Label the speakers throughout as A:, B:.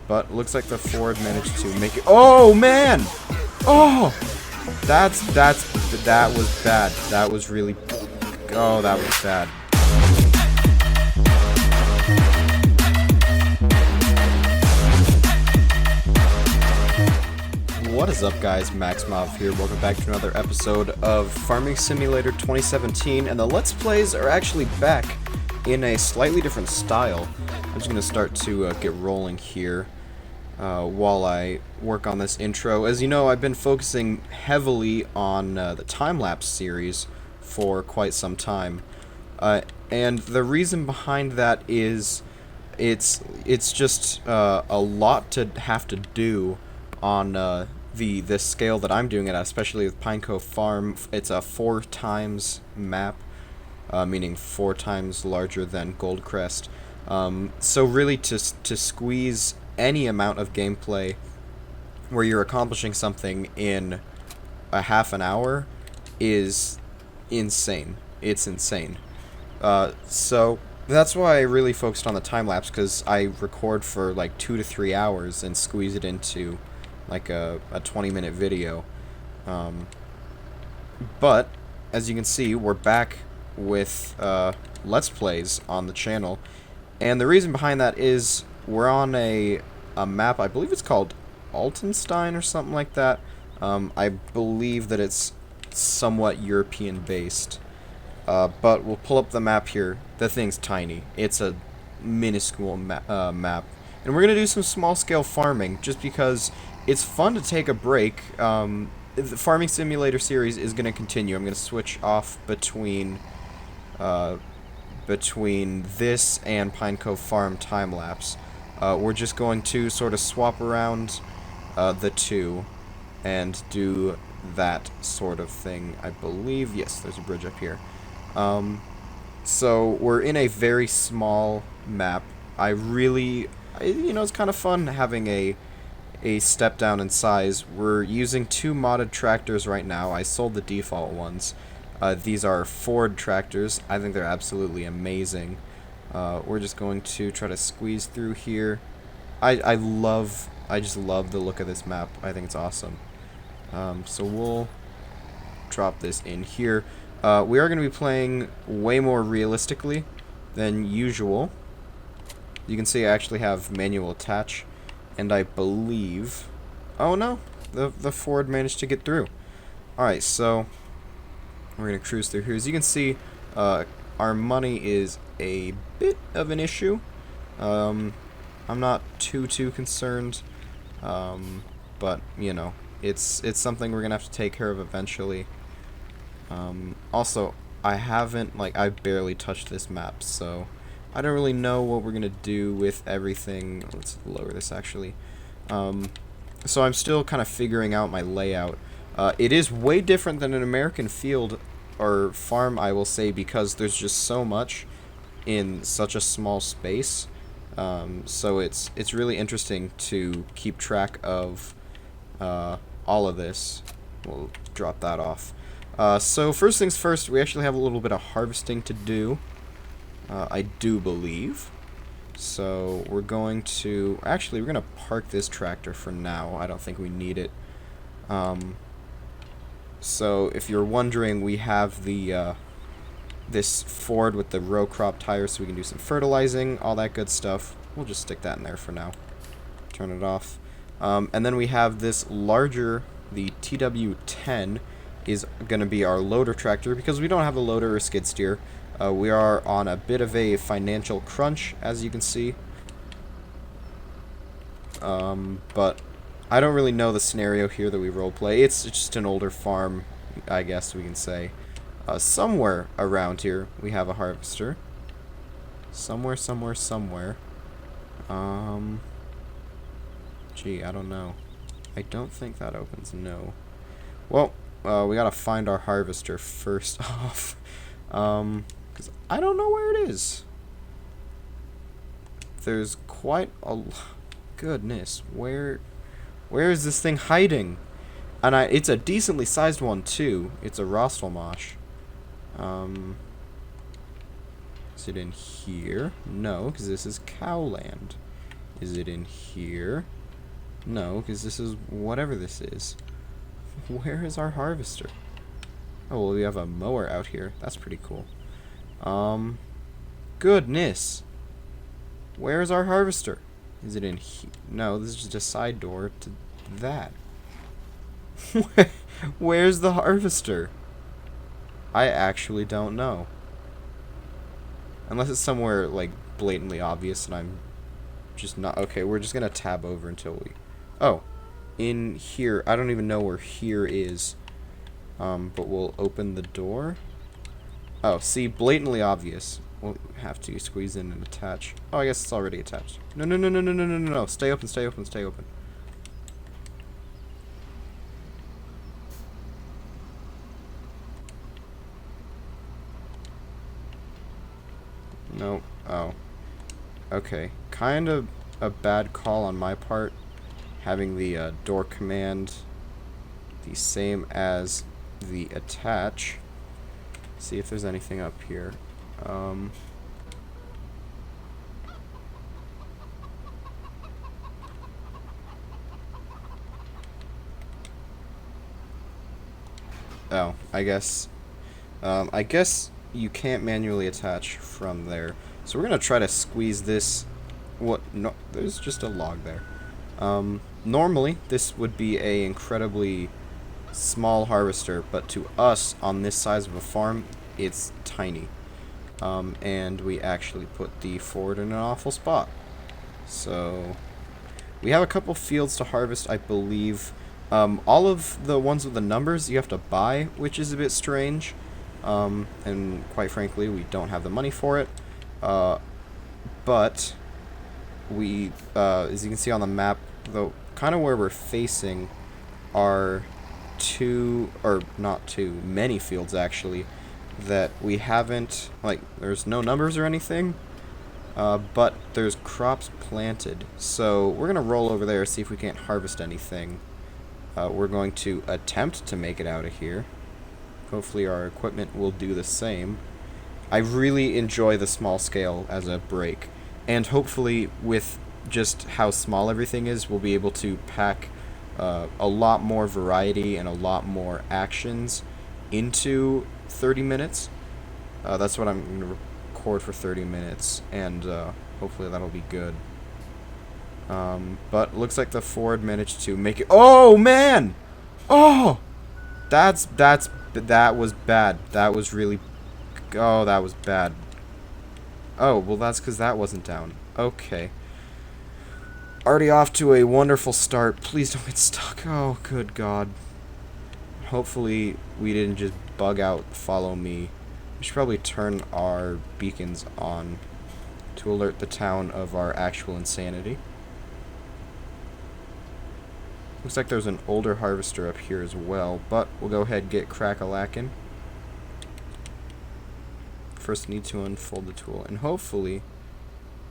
A: But looks like the Ford managed to make it. Oh man! Oh, that was bad. That was really. Oh, that was bad. What is up, guys? Maxmov here. Welcome back to another episode of Farming Simulator 2017, and the Let's Plays are actually back in a slightly different style. I'm just going to start to get rolling here while I work on this intro. As you know, I've been focusing heavily on the time-lapse series for quite some time, and the reason behind that is it's just a lot to have to do on the scale that I'm doing it at, especially with Pine Cove Farm. It's a 4 times map, meaning 4 times larger than Goldcrest. So really to squeeze any amount of gameplay where you're accomplishing something in a half an hour is insane. It's insane. So that's why I really focused on the time-lapse, because I record for like 2 to 3 hours and squeeze it into like a 20-minute video. But as you can see, we're back with Let's Plays on the channel, and the reason behind that is we're on a map. I believe it's called Altenstein or something like that. I believe that it's somewhat European based, but we'll pull up the map here. The thing's tiny. It's a minuscule map, and we're gonna do some small-scale farming just because it's fun to take a break. The Farming Simulator series is going to continue. I'm going to switch off between this and Pine Cove Farm time-lapse. We're just going to sort of swap around the two and do that sort of thing, I believe. Yes, there's a bridge up here. So we're in a very small map. It's kind of fun having a step down in size. We're using 2 modded tractors right now. I sold the default ones. These are Ford tractors. I think they're absolutely amazing. We're just going to try to squeeze through here. I just love the look of this map. I think it's awesome. So we'll drop this in here. We are going to be playing way more realistically than usual. You can see I actually have manual attach. And I believe... Oh no! The Ford managed to get through. Alright, so we're going to cruise through here. As you can see, our money is a bit of an issue. I'm not too concerned. But, you know, it's something we're going to have to take care of eventually. Also, I barely touched this map, so I don't really know what we're going to do with everything. Let's lower this, actually. So I'm still kind of figuring out my layout. It is way different than an American field or farm, I will say, because there's just so much in such a small space. So it's really interesting to keep track of all of this. We'll drop that off. So first things first, we actually have a little bit of harvesting to do. I do believe. So we're going to... Actually, we're going to park this tractor for now. I don't think we need it. So if you're wondering, we have the this Ford with the row crop tires, so we can do some fertilizing, all that good stuff. We'll just stick that in there for now. Turn it off. And then we have this larger, the TW10, is going to be our loader tractor, because we don't have a loader or skid steer. We are on a bit of a financial crunch, as you can see. But I don't really know the scenario here that we roleplay. It's just an older farm, I guess we can say. Somewhere around here, we have a harvester. Somewhere. Gee, I don't know. I don't think that opens, no. Well, we gotta find our harvester first off. Because I don't know where it is. There's quite a... Goodness, where is this thing hiding? And it's a decently sized one, too. It's a Rostelmash. Is it in here? No, because this is Cowland. Is it in here? No, because this is whatever this is. Where is our harvester? Oh, well, we have a mower out here. That's pretty cool. Goodness. Where is our harvester? Is it in here? No, this is just a side door to that. Where's the harvester? I actually don't know. Unless it's somewhere, like, blatantly obvious and I'm just not... Okay, we're just gonna tab over until we... Oh. In here. I don't even know where here is. But we'll open the door. Oh, see, blatantly obvious. We'll have to squeeze in and attach. Oh, I guess it's already attached. No, no, no, no, no, no, no, no, no. Stay open, stay open, stay open. Nope. Oh. Okay. Kind of a bad call on my part. Having the door command the same as the attach. See if there's anything up here. Oh, I guess you can't manually attach from there. So we're gonna try to squeeze this. What? No, there's just a log there. Normally this would be a incredibly small harvester, but to us on this size of a farm, it's tiny. And we actually put the Ford in an awful spot. So we have a couple fields to harvest, I believe. All of the ones with the numbers you have to buy, which is a bit strange. And quite frankly, we don't have the money for it. But we, as you can see on the map, the kind of where we're facing are many fields actually, that we haven't, like, there's no numbers or anything, but there's crops planted. So we're gonna roll over there, see if we can't harvest anything. We're going to attempt to make it out of here. Hopefully our equipment will do the same. I really enjoy the small scale as a break, and hopefully with just how small everything is, we'll be able to pack a lot more variety and a lot more actions into 30 minutes. That's what I'm going to record for 30 minutes, and hopefully that'll be good. But looks like the Ford managed to make it. Oh man! Oh, that was bad. That was really. Oh, that was bad. Oh, well, that's because that wasn't down. Okay. Already off to a wonderful start. Please don't get stuck. Oh, good God. Hopefully we didn't just bug out follow me. We should probably turn our beacons on to alert the town of our actual insanity. Looks like there's an older harvester up here as well, but we'll go ahead and get crack-a-lackin'. First need to unfold the tool, and hopefully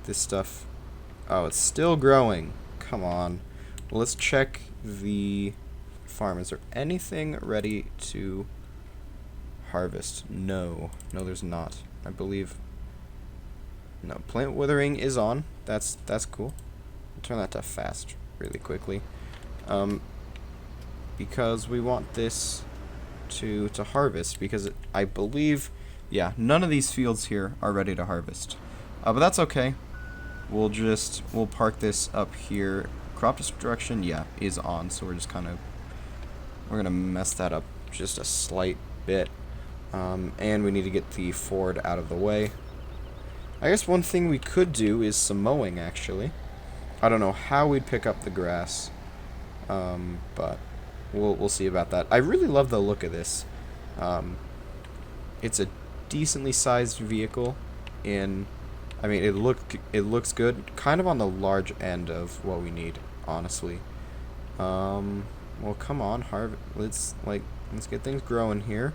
A: this stuff... Oh, it's still growing. Come on. Well, let's check the farm. Is there anything ready to harvest? No. No, there's not. I believe... No, plant withering is on. That's cool. I'll turn that to fast really quickly. Because we want this to harvest, because I believe, yeah, none of these fields here are ready to harvest. But that's okay. We'll park this up here. Crop destruction, yeah, is on, so we're gonna mess that up just a slight bit. And we need to get the Ford out of the way. I guess one thing we could do is some mowing, actually. I don't know how we'd pick up the grass. But we'll see about that. I really love the look of this. It's a decently sized vehicle. I mean, it looks good. Kind of on the large end of what we need, honestly. Well, come on, let's get things growing here.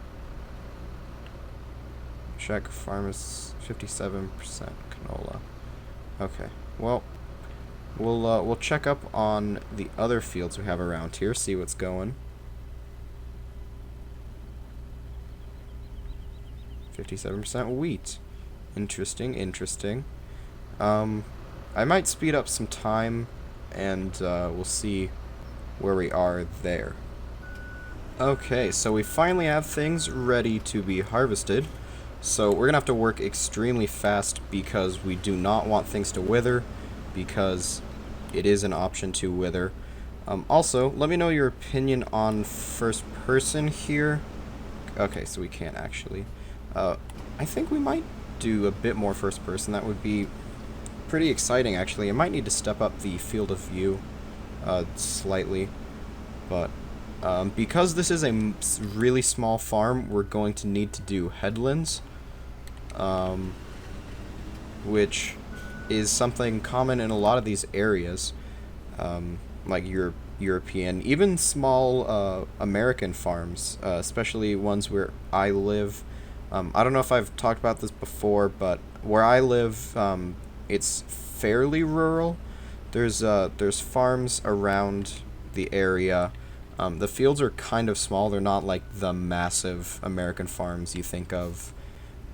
A: Check farm is 57% canola. Okay. Well. We'll check up on the other fields we have around here, see what's going. 57% wheat. Interesting, interesting. I might speed up some time, and we'll see where we are there. Okay, so we finally have things ready to be harvested. So we're going to have to work extremely fast because we do not want things to wither, because it is an option to wither. Also, let me know your opinion on first person here. Okay, so we can't actually. I think we might do a bit more first person. That would be pretty exciting, actually. I might need to step up the field of view slightly, but because this is a really small farm, we're going to need to do headlands, which is something common in a lot of these areas, like European, even small American farms, especially ones where I live. I don't know if I've talked about this before, but where I live, it's fairly rural. There's farms around the area. The fields are kind of small. They're not like the massive American farms you think of.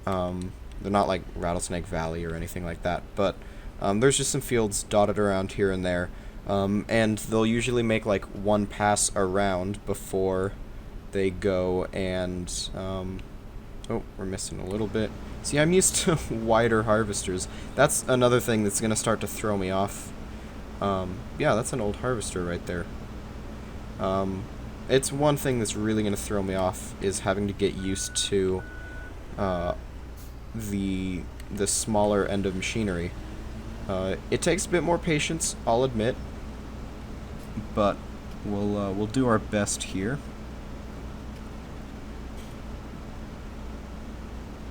A: They're not like Rattlesnake Valley or anything like that. But there's just some fields dotted around here and there. And they'll usually make like one pass around before they go and... oh, we're missing a little bit. See, I'm used to wider harvesters. That's another thing that's going to start to throw me off. Yeah, that's an old harvester right there. It's one thing that's really going to throw me off is having to get used to the smaller end of machinery. It takes a bit more patience, I'll admit, but we'll do our best here.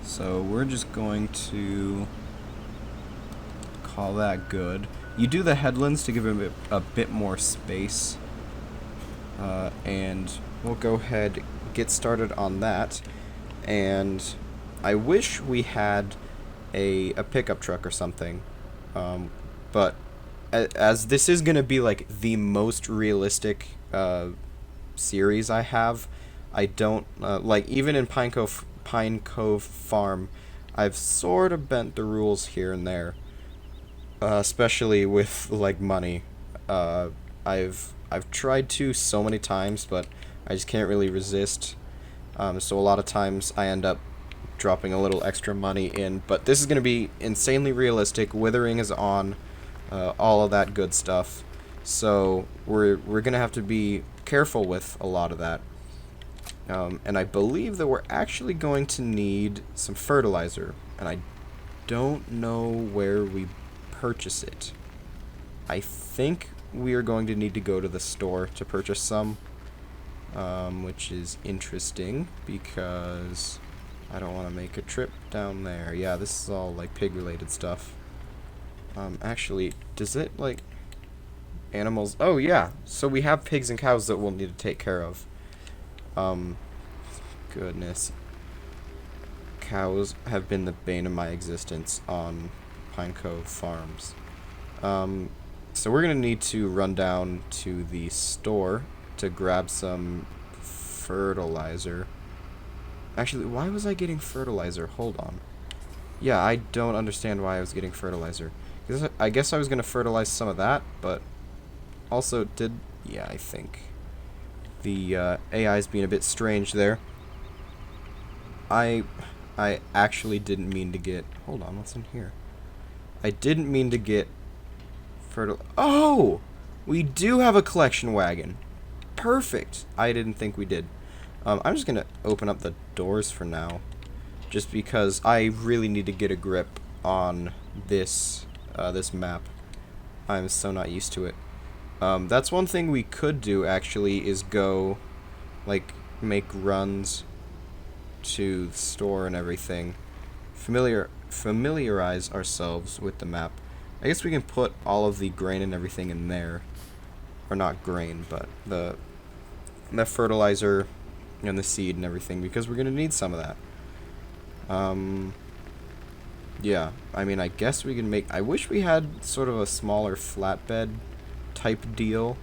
A: So we're just going to call that good. You do the headlands to give it a bit more space. And we'll go ahead, get started on that. And I wish we had a pickup truck or something. But as this is going to be like the most realistic series I have, I don't, like even in Pine Cove Farm, I've sort of bent the rules here and there. Especially with like money. I've tried to so many times, but I just can't really resist. So a lot of times I end up dropping a little extra money in. But this is going to be insanely realistic. Withering is on, all of that good stuff. So we're going to have to be careful with a lot of that. And I believe that we're actually going to need some fertilizer. And I don't know where we purchase it. I think we are going to need to go to the store to purchase some, which is interesting because I don't want to make a trip down there. Yeah, this is all like pig related stuff. Actually, does it like animals? Oh yeah, so we have pigs and cows that we'll need to take care of. Goodness, cows have been the bane of my existence on Pine Cove Farms. So we're going to need to run down to the store to grab some fertilizer. Actually, why was I getting fertilizer? Hold on. Yeah, I don't understand why I was getting fertilizer. I guess I was going to fertilize some of that, but also did... Yeah, I think. The AI is being a bit strange there. I actually didn't mean to get... Hold on, what's in here? I didn't mean to get... Oh! We do have a collection wagon. Perfect. I didn't think we did. I'm just going to open up the doors for now. Just because I really need to get a grip on this this map. I'm so not used to it. That's one thing we could do, actually, is go, like, make runs to the store and everything. Familiarize ourselves with the map. I guess we can put all of the grain and everything in there. Or not grain, but the fertilizer and the seed and everything, because we're going to need some of that. Yeah, I mean, I guess we can make... I wish we had sort of a smaller flatbed type deal.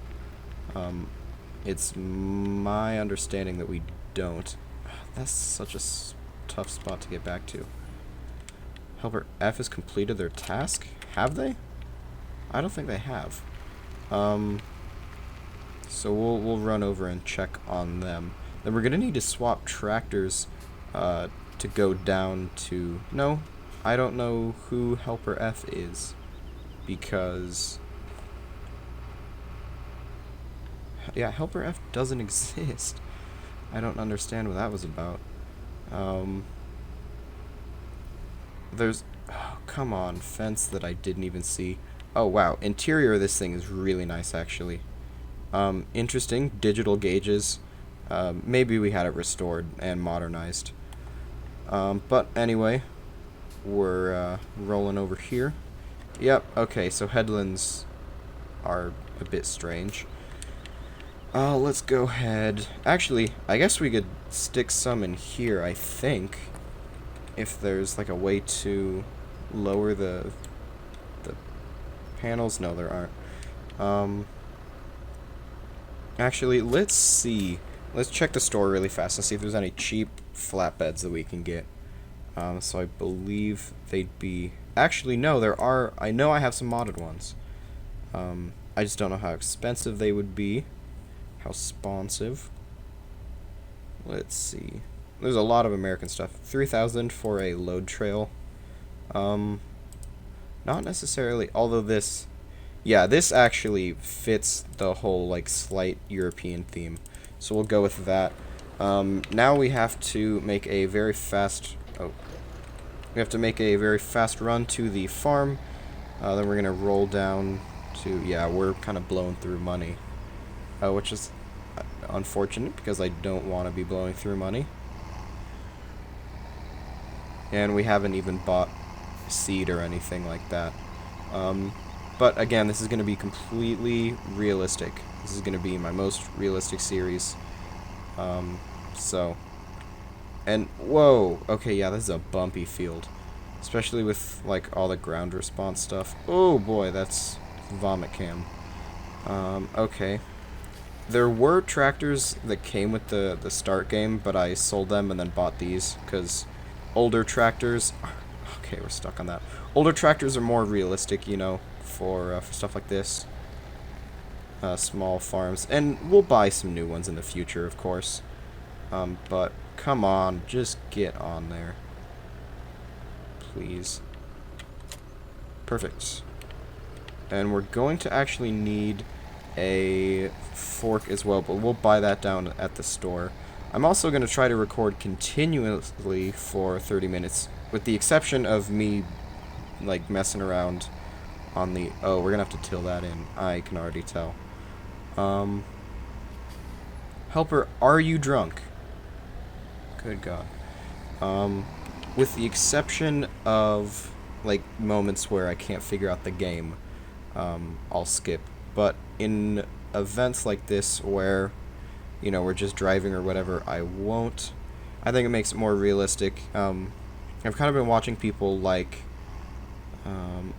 A: It's my understanding that we don't. That's such a tough spot to get back to. Helper F has completed their task? Have they? I don't think they have. So we'll run over and check on them. Then we're gonna need to swap tractors to go down to... No, I don't know who Helper F is, because... Yeah, Helper F doesn't exist. I don't understand what that was about. There's... Oh, come on, fence that I didn't even see. Oh, wow, interior of this thing is really nice, actually. Interesting, digital gauges. Maybe we had it restored and modernized. But anyway, we're rolling over here. Yep, okay, so headlands are a bit strange. Let's go ahead. Actually, I guess we could stick some in here, I think. If there's like a way to lower the panels. No, there aren't. Actually, let's see. Let's check the store really fast and see if there's any cheap flatbeds that we can get. So I believe they'd be... Actually, no, there are... I know I have some modded ones. I just don't know how expensive they would be. How sponsive. Let's see. There's a lot of American stuff. 3,000 for a load trail. Not necessarily, although this... Yeah, this actually fits the whole, like, slight European theme. So we'll go with that. Now we have to make a very fast... Oh. We have to make a very fast run to the farm. Then we're going to roll down to... Yeah, we're kind of blowing through money. Which is unfortunate, because I don't want to be blowing through money. And we haven't even bought seed or anything like that. But again, this is going to be completely realistic. This is going to be my most realistic series. And whoa, okay, yeah, this is a bumpy field, especially with like all the ground response stuff. Oh boy, that's vomit cam. Okay, there were tractors that came with the start game, but I sold them and then bought these because older tractors. Okay, we're stuck on that. Older tractors are more realistic, you know, for stuff like this. Small farms, and we'll buy some new ones in the future, of course. But come on, just get on there, please. Perfect. And we're going to actually need a fork as well, but we'll buy that down at the store. I'm also going to try to record continuously for 30 minutes, with the exception of me, like, messing around on the... Oh, we're going to have to till that in. I can already tell. Helper, are you drunk? Good God. With the exception of, like, moments where I can't figure out the game, I'll skip. But in events like this where, you know, we're just driving or whatever, I won't. I think it makes it more realistic. I've kind of been watching people like...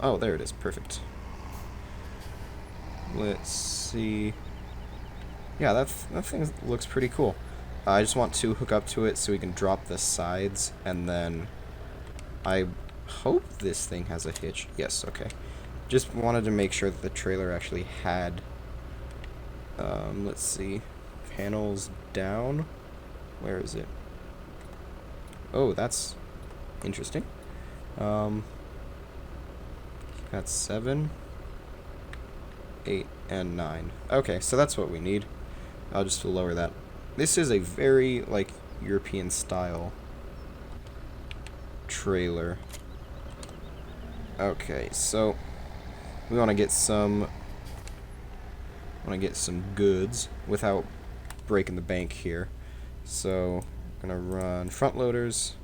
A: oh, there it is. Perfect. Let's see... Yeah, that thing looks pretty cool. I just want to hook up to it so we can drop the sides, and then I hope this thing has a hitch. Yes, okay. Just wanted to make sure that the trailer actually had, let's see, panels down. Where is it? Oh, that's interesting. Got 7, 8, and 9. Okay, so that's what we need. I'll just lower that. This is a very, like, European style trailer. Okay, so we want to get some goods without breaking the bank here. So we're gonna run front loaders.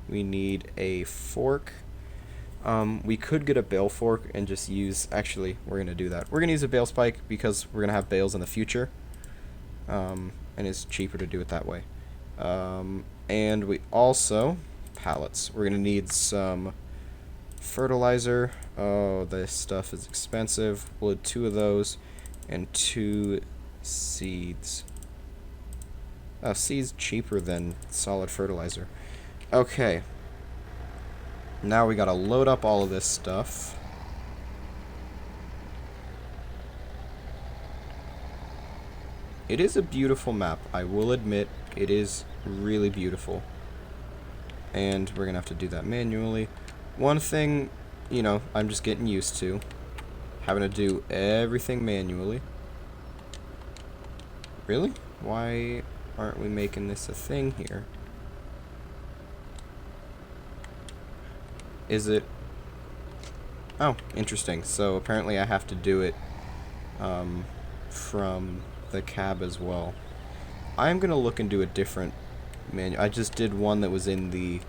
A: We need a fork. We could get a bale fork and just use... Actually, we're gonna do that. We're gonna use a bale spike because we're gonna have bales in the future. And it's cheaper to do it that way. And we also... Pallets. We're gonna need some fertilizer. Oh, this stuff is expensive. We'll do 2 of those and 2 seeds. Oh, seeds cheaper than solid fertilizer. Okay. Now we gotta load up all of this stuff. It is a beautiful map. I will admit, it is really beautiful. And we're gonna have to do that manually. One thing, you know, I'm just getting used to. Having to do everything manually. Really? Why aren't we making this a thing here? Is it... Oh, interesting. So apparently I have to do it from the cab as well. I'm gonna look into a different menu. I just did one that was in the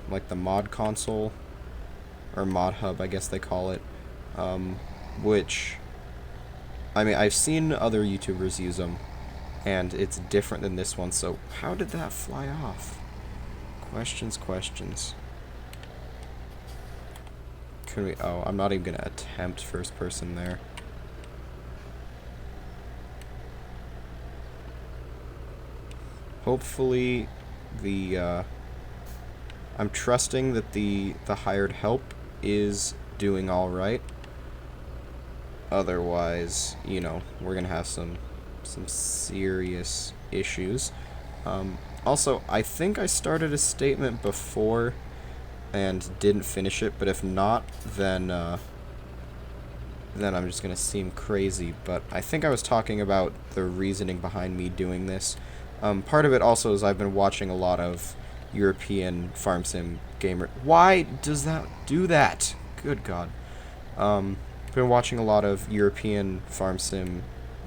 A: like the mod console or mod hub, I guess they call it, which, I mean, I've seen other YouTubers use them, and it's different than this one. So how did that fly off? Questions. Could we? Oh, I'm not even gonna attempt first person there. Hopefully, I'm trusting that the hired help is doing all right. Otherwise, you know, we're gonna have some serious issues. Also, I think I started a statement before and didn't finish it, but if not, then I'm just gonna seem crazy. But I think I was talking about the reasoning behind me doing this. Part of it also is I've been watching a lot of European farm sim gamer. Why does that do that? Good God. Been watching a lot of European farm sim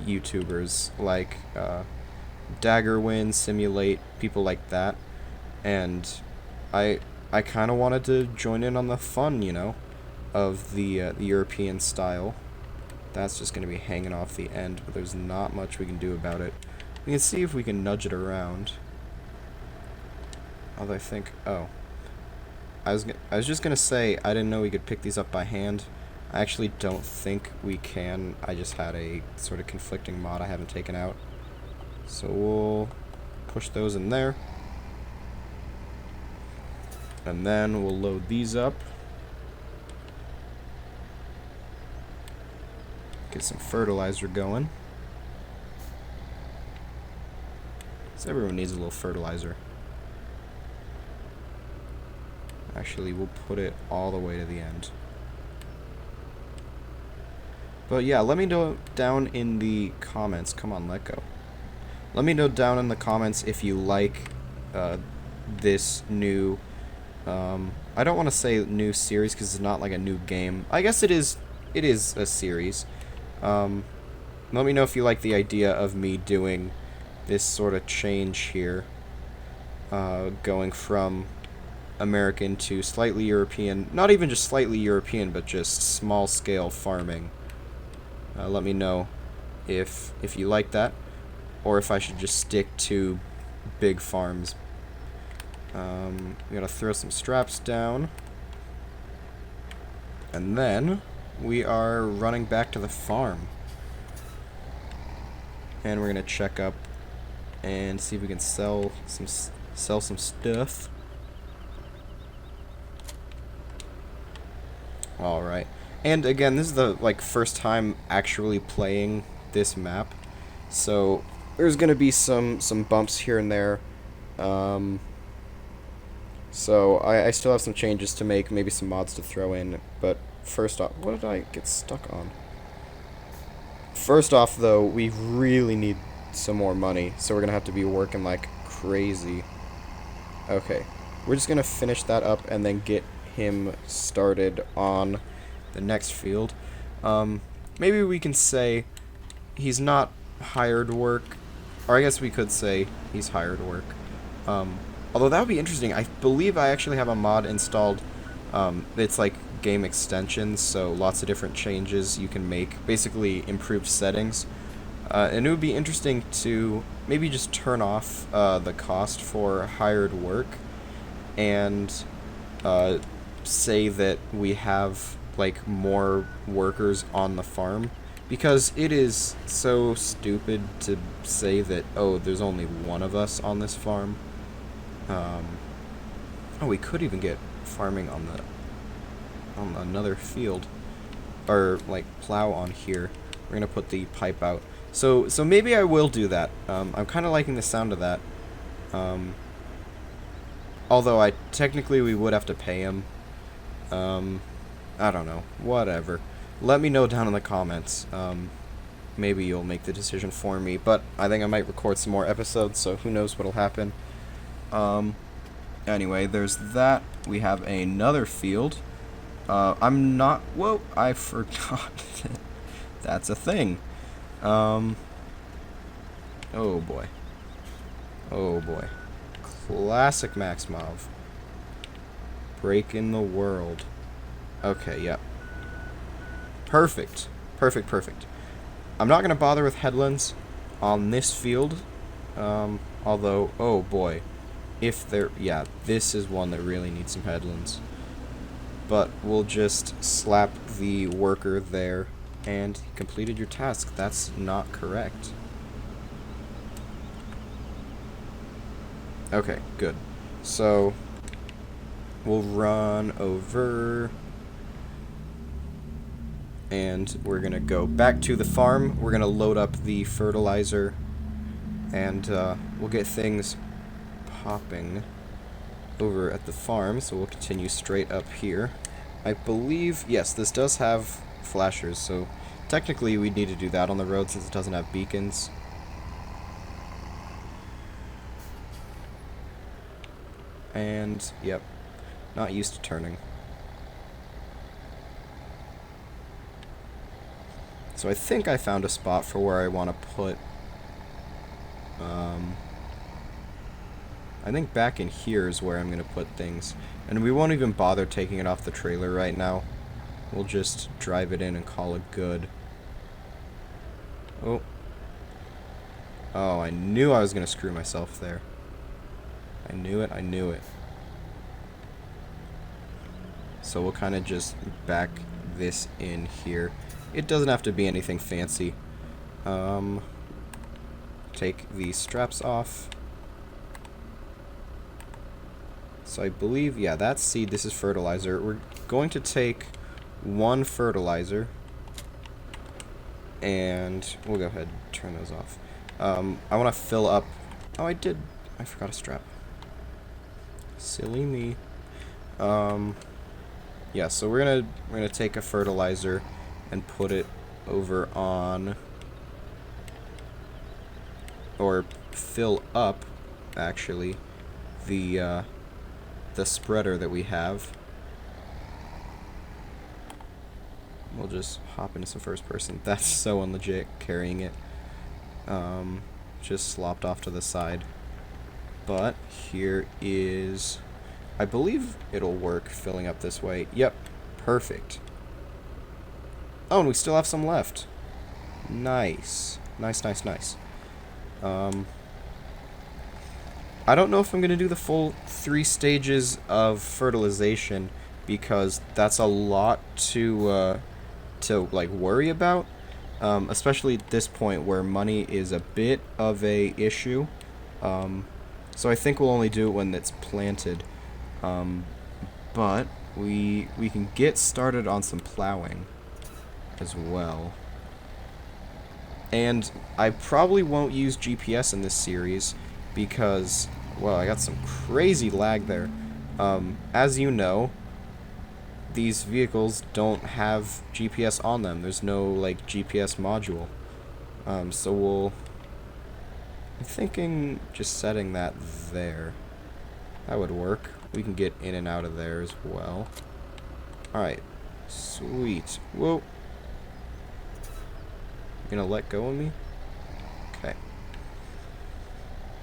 A: YouTubers like Daggerwin, Simulate, people like that, and I kind of wanted to join in on the fun, you know, of the European style. That's just going to be hanging off the end, but there's not much we can do about it. We can see if we can nudge it around. Although I think, oh, I was just gonna say I didn't know we could pick these up by hand. I actually don't think we can. I just had a sort of conflicting mod I haven't taken out, so we'll push those in there, and then we'll load these up. Get some fertilizer going. So everyone needs a little fertilizer. Actually, we'll put it all the way to the end. But yeah, let me know down in the comments. Come on, let go. Let me know down in the comments if you like this new... I don't want to say new series because it's not like a new game. I guess it is a series. Let me know if you like the idea of me doing this sort of change here. Going from American to slightly European, not even just slightly European, but just small-scale farming. Let me know if you like that, or if I should just stick to big farms. We gotta throw some straps down, and then we are running back to the farm, and we're gonna check up and see if we can sell some stuff. Alright. And again, this is the first time actually playing this map, so there's gonna be some bumps here and there. So I still have some changes to make, maybe some mods to throw in, but first off, what did I get stuck on? First off, though, we really need some more money, so we're gonna have to be working like crazy. Okay, we're just gonna finish that up and then get him started on the next field. Maybe we can say he's not hired work, or I guess we could say he's hired work. Although that would be interesting. I believe I actually have a mod installed. It's like game extensions, so lots of different changes you can make, basically improved settings. And it would be interesting to maybe just turn off the cost for hired work and say that we have more workers on the farm, because it is so stupid to say that, oh, there's only one of us on this farm. Oh, we could even get farming on another field, or plow on here. We're gonna put the pipe out. So maybe I will do that. I'm kind of liking the sound of that. Although technically we would have to pay him. I don't know. Whatever. Let me know down in the comments. Maybe you'll make the decision for me, but I think I might record some more episodes, so who knows what'll happen. Anyway, there's that. We have another field. I'm not... Whoa, I forgot. That's a thing. Oh boy. Oh boy. Classic Maxmov. Breaking the world. Okay, yep. Perfect. Perfect, perfect. I'm not going to bother with headlands on this field. Although, oh boy. If there... Yeah, this is one that really needs some headlands. But we'll just slap the worker there. And completed your task. That's not correct. Okay, good. So, we'll run over... And we're going to go back to the farm. We're going to load up the fertilizer. And we'll get things popping over at the farm. So we'll continue straight up here. I believe, yes, this does have flashers. So technically we'd need to do that on the road since it doesn't have beacons. And, yep, not used to turning. So I think I found a spot for where I want to put, I think back in here is where I'm going to put things. And we won't even bother taking it off the trailer right now. We'll just drive it in and call it good. Oh. Oh, I knew I was going to screw myself there. I knew it, I knew it. So we'll kind of just back this in here. It doesn't have to be anything fancy. Take the straps off. So I believe, yeah, that's seed, this is fertilizer. We're going to take one fertilizer. And we'll go ahead and turn those off. I want to fill up... Oh, I forgot a strap. Silly me. Yeah, so we're gonna take a fertilizer and put it over on, or fill up, actually, the spreader that we have. We'll just hop into some first person. That's so unlegit, carrying it. Just slopped off to the side. But here is... I believe it'll work filling up this way. Yep, perfect. Oh, and we still have some left. Nice. Nice, nice, nice. I don't know if I'm going to do the full 3 stages of fertilization because that's a lot to like worry about, especially at this point where money is a bit of a issue. So I think we'll only do it when it's planted. But we can get started on some plowing as well. And I probably won't use GPS in this series because, well, I got some crazy lag there. As you know, these vehicles don't have GPS on them. There's no, like, GPS module. So I'm thinking just setting that there. That would work. We can get in and out of there as well. Alright. Sweet. Whoa. You gonna let go of me? Okay.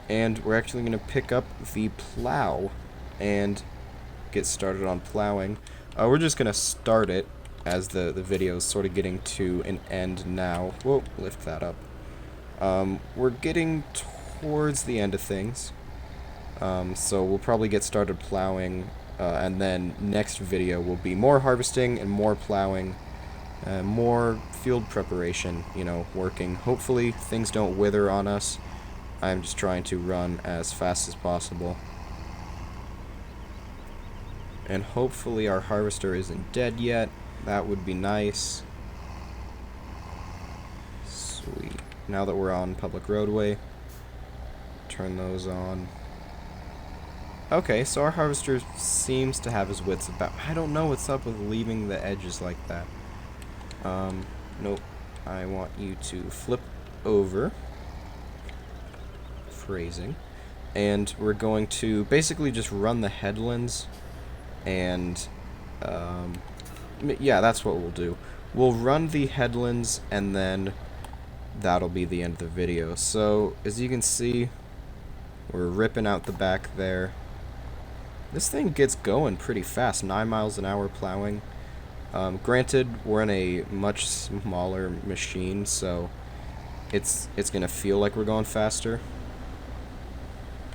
A: And we're actually gonna pick up the plow and get started on plowing. We're just gonna start it as the video is sort of getting to an end now. Whoa, lift that up. We're getting towards the end of things. So we'll probably get started plowing, and then next video will be more harvesting and more plowing, more field preparation, you know, working. Hopefully things don't wither on us. I'm just trying to run as fast as possible. And hopefully our harvester isn't dead yet. That would be nice. Sweet. now that we're on public roadway. Turn those on. Okay, so our harvester seems to have his wits about. I don't know what's up with leaving the edges like that. Nope. I want you to flip over. Phrasing. And we're going to basically just run the headlands. And, yeah, that's what we'll do. We'll run the headlands, and then that'll be the end of the video. So, as you can see, we're ripping out the back there. This thing gets going pretty fast, 9 miles an hour plowing. Granted, we're in a much smaller machine, so it's gonna feel like we're going faster.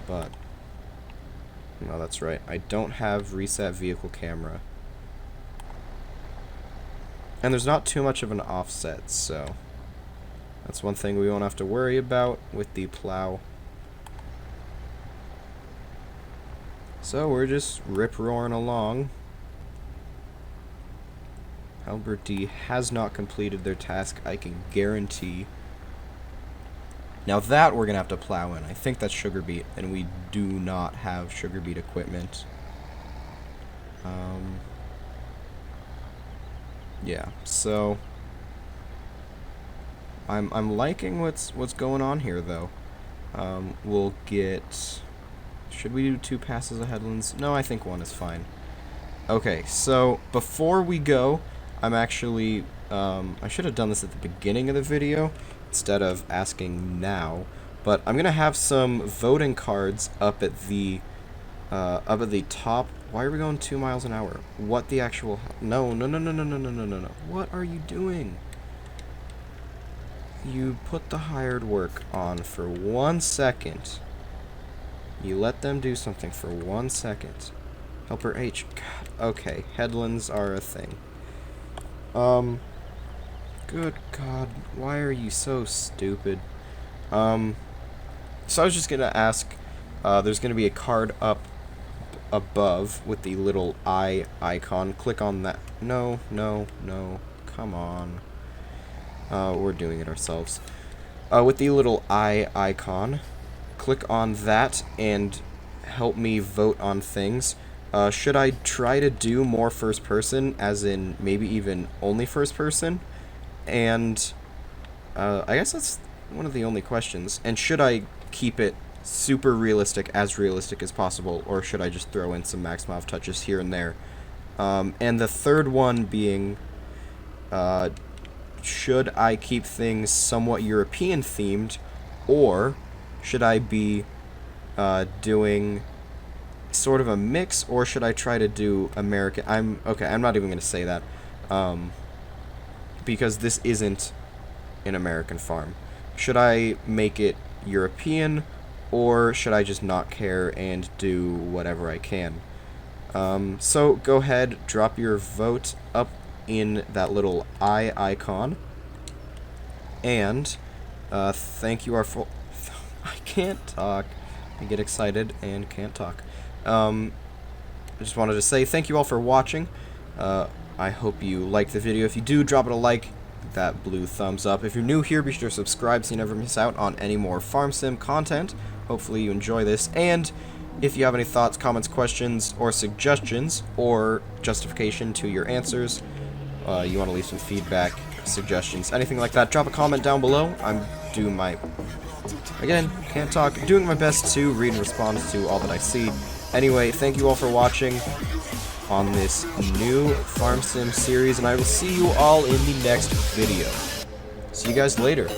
A: But, no, that's right. I don't have reset vehicle camera. And there's not too much of an offset, so that's one thing we won't have to worry about with the plow. So we're just rip-roaring along. Albert D has not completed their task, I can guarantee. Now that we're going to have to plow in. I think that's sugar beet, and we do not have sugar beet equipment. Yeah, so I'm liking what's going on here, though. We'll get... Should we do 2 passes of headlands? No, I think 1 is fine. Okay, so before we go, I'm actually, I should have done this at the beginning of the video instead of asking now, but I'm gonna have some voting cards up at the top. Why are we going 2 miles an hour? What the actual? No. What are you doing? You put the hired work on for 1 second. You let them do something for 1 second. Helper H. God. Okay, headlands are a thing. Good God, why are you so stupid? So I was just gonna ask, there's gonna be a card up above with the little eye icon. Click on that. No, come on. We're doing it ourselves. With the little eye icon, click on that and help me vote on things. Should I try to do more first person, as in maybe even only first person? And I guess that's one of the only questions. And should I keep it super realistic as possible, or should I just throw in some Maxmov touches here and there? And the third one being, should I keep things somewhat European themed, or should I be doing sort of a mix, or should I try to do American? I'm not even going to say that, because this isn't an American farm. Should I make it European, or should I just not care and do whatever I can? So go ahead, drop your vote up in that little eye icon, and thank you our full... I can't talk. I get excited and can't talk. I just wanted to say thank you all for watching. I hope you liked the video. If you do, drop it a like, that blue thumbs up. If you're new here, be sure to subscribe so you never miss out on any more farm sim content. Hopefully you enjoy this, and if you have any thoughts, comments, questions, or suggestions, or justification to your answers, you want to leave some feedback, suggestions, anything like that, drop a comment down below. I'm doing my... Again, can't talk. Doing my best to read and respond to all that I see. Anyway, thank you all for watching on this new Farm Sim series, and I will see you all in the next video. See you guys later.